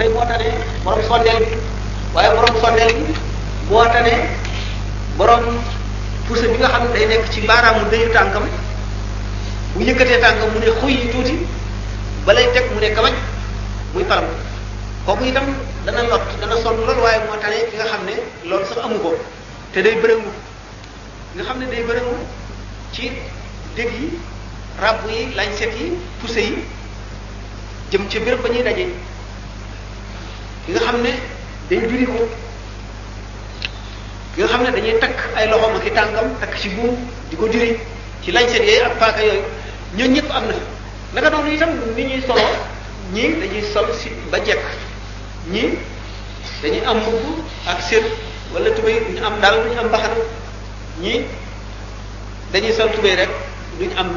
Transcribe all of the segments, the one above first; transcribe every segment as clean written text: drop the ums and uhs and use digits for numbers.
tey moo tane borom sondeel bi waaye borom sondeel bi moo tane borom pousse bi nga xam ne day nekk ci baaraamu dëyu tànkam bu yëkkatee tànkam mu ne xuy yi tuuti balay teg mu ne kamaj muy palam kooku itam dana lot dana sonn loolu waaye moo tane ki nga xam ne loolu sax amu ko te day bërëngu nga xam ne day bërëngu ci dég yi ràbb yi lañset yi pousse yi jëm ca béréb ba ñuy daje ki nga xam ne day juri ko ki nga xam ne dañuy takk ay loxoom ak i tànkam takk ci buum di ko juri ci lañset yooyu ak paaka yooyu ñooñu ñëpp am na naka noonu itam ni ñuy solo ñii dañuy sol si ba jekk ñii dañuy am mbubb ak sër wala tubéy duñu am daal duñu am mbaxana ñii dañuy sol tubéy rek duñu am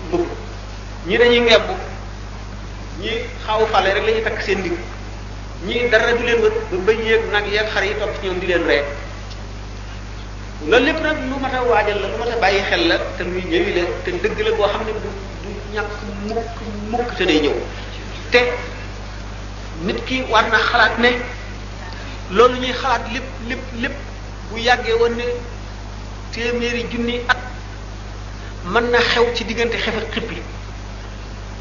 mbubb ñii dañuy ngemb ñii xaw fale rek la ñuy takk seen ndigg ñii dara du leen wër ba bëy yeeg nag yeeg xar yi topp ci ñoom di leen ree loolu lépp nag lu mat a waajal la lu mat a bàyyi xel la te luy ñëwi la te dëgg la boo xam ne du ñàkk mukk te day ñëw te nit ki war na xalaat ne loolu ñuy xalaat lépp bu yàggee woon ne téeméeri junni at mën na xew ci diggante xef ak xippi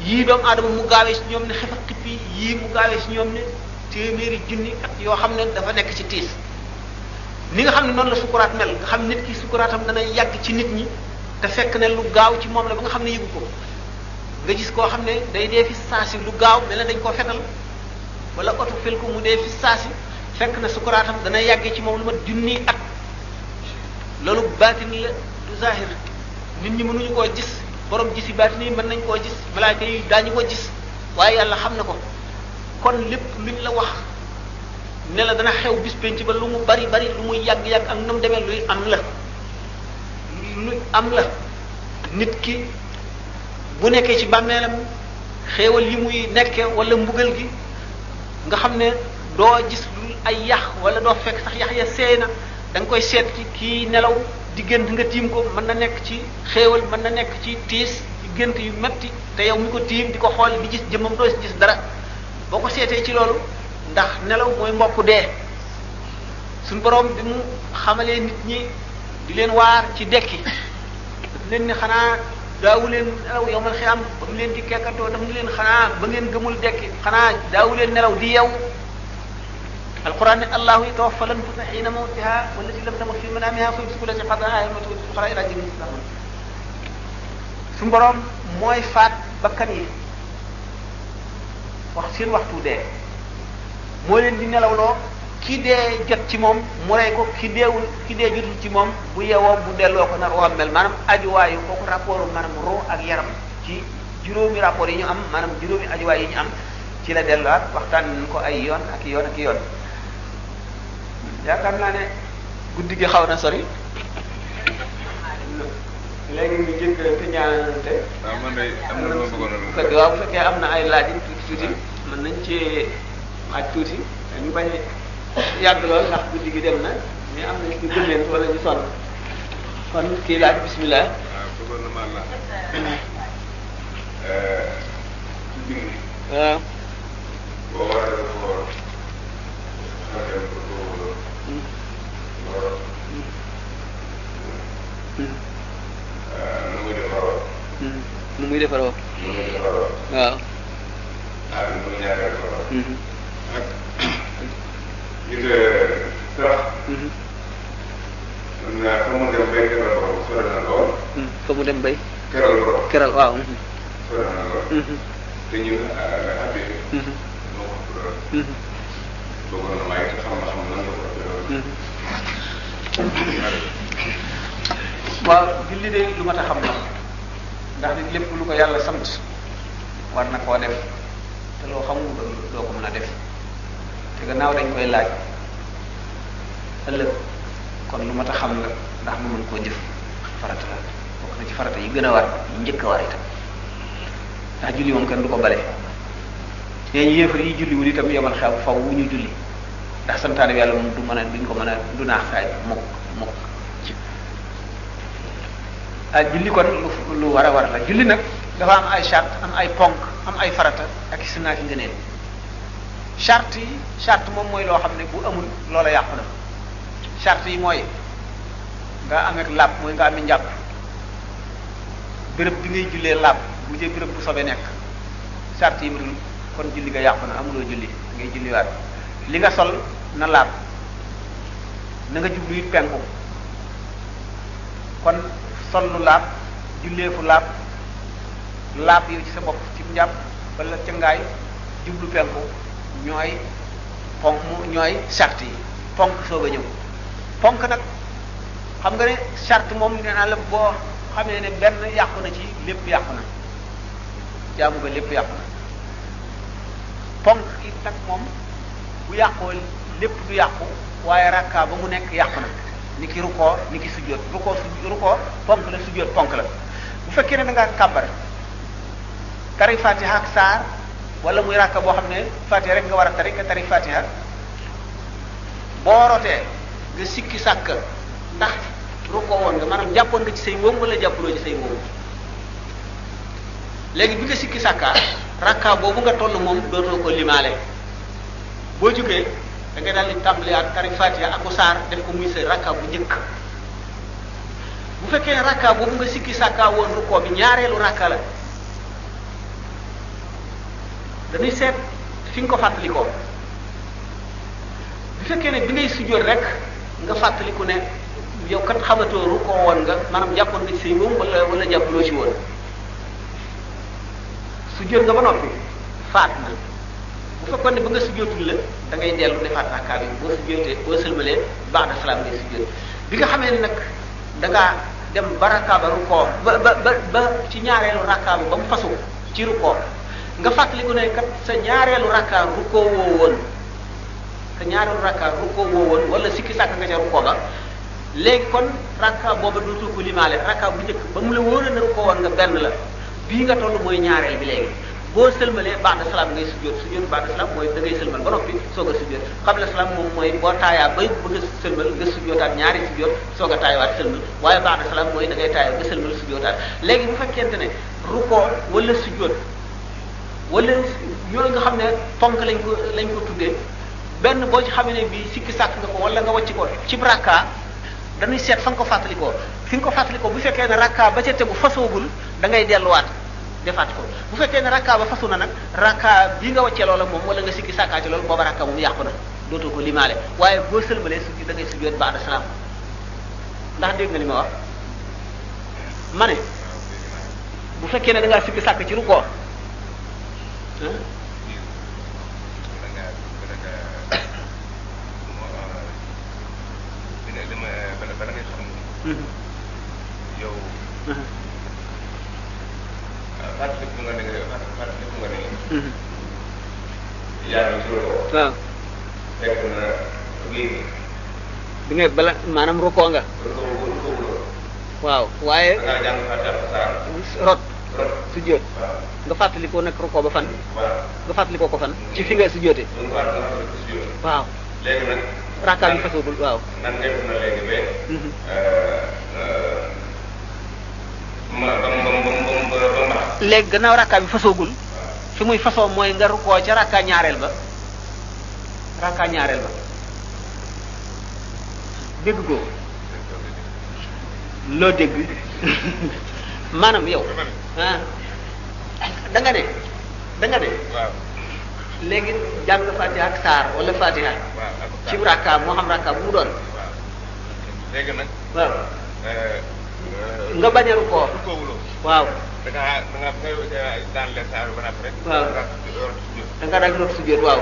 yii doomu aadama mu gaawee si ñoom ne xef ak xippi yii mu gaawee si ñoom ne téeméeri junni at yoo xam ne dafa nekk ci tiis ni nga xam ne noonu la sukuraat mel nga xam nit ki sukuraatam dana yàgg ci nit ñi te fekk ne lu gaaw ci moom la ba nga xam ne yëgu ko nga gis koo xam ne day dee fi saasi lu gaaw mel ne dañ koo fetal wala oto fel ko mu dee fi saasi fekk na sukuraatam dana yàggee ci moom lu mat junni at loolu baatin la du zahir nit ñi mënuñu koo gis borom gis yi baatin yi mën nañ koo gis malaaka yi daañu ko gis waaye yàlla xam na ko kon lépp luñ la wax ne la dana xew bis penc ba lu mu bari lu muy yàgg-yàgg ak nu mu demee luy am la nit ki bu nekkee ci bàmmeelam xéewal yi muy nekke wala mbugal gi nga xam ne doo gis lu ay yax wala doo fekk sax yax ya seey na da nga koy seet ci kii nelaw di gént nga tiim ko mën na nekk ci xéewal mën na nekk ci tiis ci gént yu metti te yow mi ko tiim di ko xool di gis jëmmam doo gis dara boo ko seetee ci loolu ndax nelaw mooy mbokku dee suñ borom bi mu xamalee nit ñi di leen waar ci dekki daf leen ni xanaa daawu leen nelaw yowmal xiyaam ba mu leen di kekkantoo daf mu leen xanaa ba ngeen gëmul dekki xanaa daawu leen nelaw di yew alquran ne allahu yatawaffa al-anfusa hiina mawtiha wallati lam tamut fi manaamiha fa yumsiku allati qada alayha al-mawt wa yukhra ila ajalin musamman suñ borom mooy faat bakkan yi wax seen waxtu dee moo leen di nelawloo ki dee jot ci moom mu rey ko ki dee jotul ci moom bu yeewoo bu delloo ko nar waxam mel maanaam ajuwaayu kooku rapport maanaam roo ak yaram ci juróomi rapport yi ñu am maanaam juróomi ajuwaay yi ñu am ci la delluwaat waxtaan nañ ko ay yoon ak yoon ak yoon yaakaar naa ne guddi gi xaw na sori léegi ñu jëkkalante ñaanante waaw man de am na lu ma bëggoon a bu fekkee am na ay laaj tuuti mën nañ ci aj tuuti ñu bañ a yàgg lool ndax guddi gi dem na mais am na ñu gëmeen wala ñu sonn kon kii laaj bismillah. waaw bëggoon na maa laaj ci biir waaw boo waree dafa war a dem ko nu muy defaroo. nu muy defaroo. nu muy defaroo. waaw. nu muy ñaareel defaroo. ak gis sax. fa mu dem bay keral borom sore na lool. fa mu dem bay. keral borom keral waaw. sore na lool. te ñun addi. moo ko ëpp lool. bëggoon na maa ngi xam na xam nan la ko ëppee lool. waaw julli de lu mat a xam la ndax nit lépp lu ko yàlla sant war na koo def te loo xamul doo ko mën a def te gannaaw dañ koy laaj ëllëg kon lu mat a xam la ndax mu mën koo jëf farata la bokk na ci farata yi gën a war yi njëkk a war itam ndax julli moom kenn du ko bale yéen yéefar yi julliwul itam yomal xew faw wu ñu julli ndax santaane bi yàlla moom du mën a duñ ko mën a du naax saay mukk mukk julli kon lu war a war la julli nag dafa am ay charte am ay ponk am ay farata ak sunna ki ngëneel charte moom mooy loo xam ne bu amul loola yàqu na charte yi mooy nga amee laab mooy nga amee njàpp béréb bi ngay jullee laab bu jee béréb bu sobe nekk charte yi matul kon julli nga yàqu na amuloo julli ngay julliwaat li nga sol na laab na nga jublu it penku kon sol lu laab jullee fu laab yow ci sa bopp ci njàpp wala ca ngaay jublu penku ñooy charte yi ponk soog a ñëw ponk nag xam nga ne charte moom nee naa la boo xamee ne benn yàqu na ci lépp yàqu na jaamu ba lépp yàqu na ponk it nag moom bu yàqoo lépp du yàqu waaye rakka ba mu nekk yàqu na ni ki rukkoo ni ki sujjóot rukkoo ponk la sujjóot ponk la bu fekkee ne da ngaa kàbbar tari fatiha ak saar wala muy rakka boo xam ne fatiha rek nga war a tari nga tari fatiha boo rotee nga sikki sàkk ndax rukkoo woon nga maanaam jàppoon nga ci say wóom wala jàppuloo ci say wóom léegi bi nga sikki sàkka rakka boobu nga toll moom dootoo ko limaale boo jógee da ngay daal di tàmbaliwaat tari fatiha ak saar def ko muy sa rakka bu njëkk bu fekkee ne rakka boobu nga sikki sàkka woon rukkoo bi ñaareelu rakka la dañuy seet fi nga ko fàttalikoo bu fekkee ne bi ngay sujjóot rek nga fàttaliku ne yow kat xamatoo rukkoo woon nga maanaam jàppoon nga ci say moom wala jàppuloo ci woon sujjóot nga ba noppi faat na bu fekkoon ne ba nga sujjóotul la da ngay dellu defaat rakka bi boo sujjóotee boo sëlmalee baax na salaam ngay sujjóot bi nga xamee ne nag da ngaa dem ba rakka ba rukkoo ba ci ñaareelu rakka ba mu fasu ci rukkoo nga fàttaliku ne kat sa ñaareelu rakka rukkoo woo woon wala sikki sàkk nga ca rukkoo ba léegi kon rakka booba dootul ko limaale rakka bu njëkk ba mu la wóor na rukkoo woon nga benn la bii nga toll mooy ñaareel bi léegi boo sëlmalee baax na salaam ngay sujjóot baax na salaam mooy da ngay sëlmal ba noppi soog a sujjóot qabla salaam moom mooy boo taayaa bay bëgg a sëlmal nga sujjóotaat ñaari sujjóot soog a taayawaat sëlmal waaye baax na salaam mooy da ngay taayaa nga sëlmal sujjóotaat léegi bu fekkente ne rukkoo wala sujjóot wala yooyu nga xam ne ponk lañ ko tuddee benn boo ci xamee ne bii sikki sàkk nga ko wala nga wàcc ko ci rakka dañuy seet fa nga ko fàttalikoo fi nga ko fàttalikoo bu fekkee ne rakka ba ca tegu fasoogul da ngay delluwaat defaat ko bu fekkee ne rakka ba fasu na nag rakka bii nga wàccee loola moom wala nga sikki sàkkaa ci loolu booba rakka moom yàqu na dootoo ko limaale waaye boo sëlmalee sujjóot da ngay sujjóot ba'da salaam ndax dégg nga li ma wax ma ne bu fekkee ne da ngaa sikki sàkk ci rukkoo yow fàttaliku nga ne yaa ngi juróom waaw fekk na bii bi nga bala maanaam rukkoo nga waaw waaye da ngaa jàng fàttali rot sujjóot nga fàttalikoo nag rukkoo ba fan nga fàttalikoo ko fan ci fi nga sujjóote waaw léegi nag rakka bi fasagul waaw nan nga def na léegi ba léegi gannaaw rakka bi fasagul fi muy fasoo mooy nga rukkoo ca rakka ñaareel ba dégg ko loo dégg maanaam yow da nga ne waaw léegi jàng fatiha ak saar wala fatiha ci rakka moo xam rakka bu mu doon léegi nag waaw nga bañ a rukkoo waaw da nga daan leen saar ba noppi rek waaw da nga daal di sujjóot waaw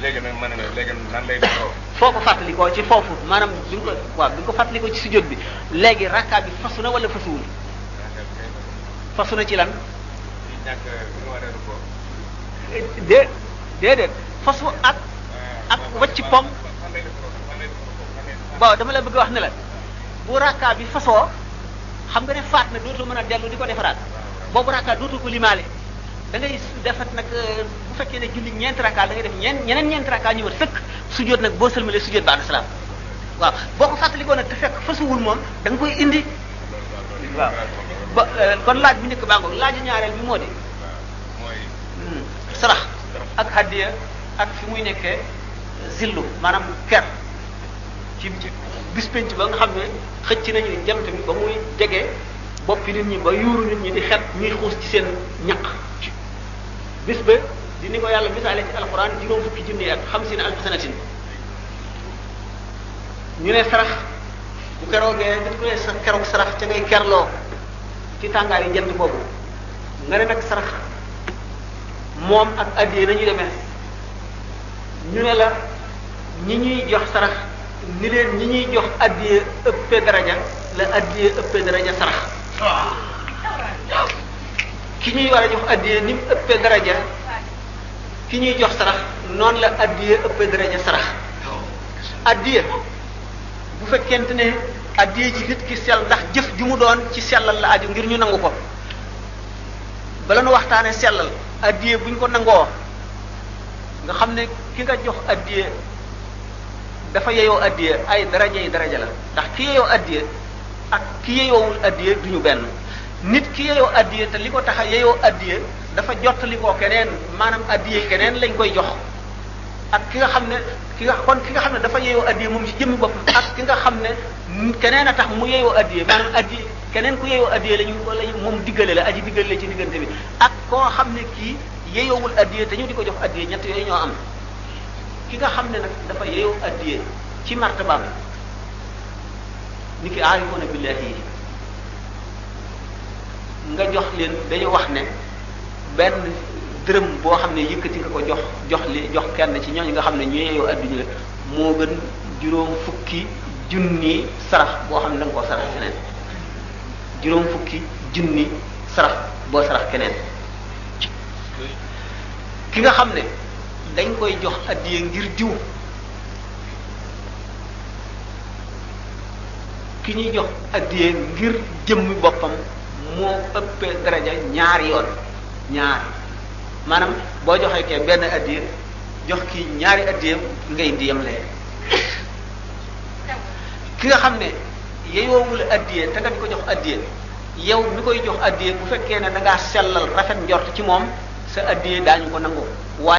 léegi nag man léegi nan lay defoo foo ko fàttalikoo ci foofu maanaam bi nga ko fàttalikoo ci sujjóot bi léegi rakka bi fasu na wala fasuwul fasu na ci lan ñàkk bi nga war a rukkoo déedéet fasu ak wacc pom waaw dama la bëgg wax ne la bu rakka bi fasoo xam nga ne faat na dootoo mën a dellu di ko defaraat boobu rakka dootoo ko limaale da ngay defat nag bu fekkee ne julli ñeenti rakka da ngay def ñeneen ñeenti rakka ñu war sëkk sujjóot nag boo sëlmalee sujjóot ba'da salaam waaw boo ko fàttalikoo nag te fekk fasuwul moom da nga koy indi waaw ba kon laaj bu njëkk baa ngoog laaju ñaareel bi moo di sarax ak hadiya ak fi muy nekkee zillu maanaam ker ci bis penc ba nga xam ne xëcc nañu jant bi ba muy jege boppi nit ñi ba yuuru nit ñi di xet ñuy xuus ci seen ñaq bis ba di ni ko yàlla misaale ci alxuraan juróom fukki junni at 50 alf sanatin ñu ne sarax bu keroogee dañ ko ne sa keroog sarax ca ngay kerloo ci tàngaar yi jant boobu nga ne nag sarax moom ak addiyee nañuy demee ñu ne la ñi ñuy jox sarax ni leen ñi ñuy jox addiyee ëppee daraja la addiyee ëppee daraja sarax ki ñuy war a jox addiyee ni mu ëppee daraja ki ñuy jox sarax noonu la addiyee ëppee daraja sarax addiyee bu fekkente ne addiyee ji nit ki sell ndax jëf ju mu doon ci sellal la aju ngir ñu nangu ko bala nu waxtaane sellal addiyee bu ñu ko nangoo nga xam ne ki nga jox addiyee dafa yeyoo addiyee ay daraja yi daraja la ndax ki yeyoo addiyee ak ki yeyoowul addiyee du ñu benn nit ki yeyoo addiyee te li ko tax a yeyoo addiyee dafa jottali ko keneen maanaam addiyee keneen lañ koy jox ak ki nga xam ne ki nga xam ne dafa yeyoo addiyee moom ci jëmmi boppam ak ki nga xam ne keneen a tax mu yeyoo addiyee maanaam addiyee keneen ku yeyoo addiyee lañu moom diggale la aji diggale la ci diggante bi ak koo xam ne kii yeyoowul addiyee te ñu di ko jox addiyee ñett yooyu ñoo am ki nga xam ne nag dafa yeyoo addiyee ci martabaam ni ki aarifoona billahi yi nga jox leen dañu wax ne benn dërëm boo xam ne yëkkati nga ko jox kenn ci ñooñu nga xam ne ñu yeyoo adduna la moo gën juróom fukki junni sarax boo xam ne da nga koo sarax keneen juróom fukki junni sarax boo sarax keneen ki nga xam ne dañ koy jox addiye ngir diw ki ñuy jox addiye ngir jëmmi boppam moo ëppee daraja ñaari yoon maanaam boo joxee kee benn addiye jox kii ñaari addiye ngay di yem lee ki nga xam ne yeyoowul addiye te nga di ko jox addiye yow mi koy jox addiye bu fekkee ne da ngaa sellal rafet njort ci moom sa addiye daañu ko nangu waaye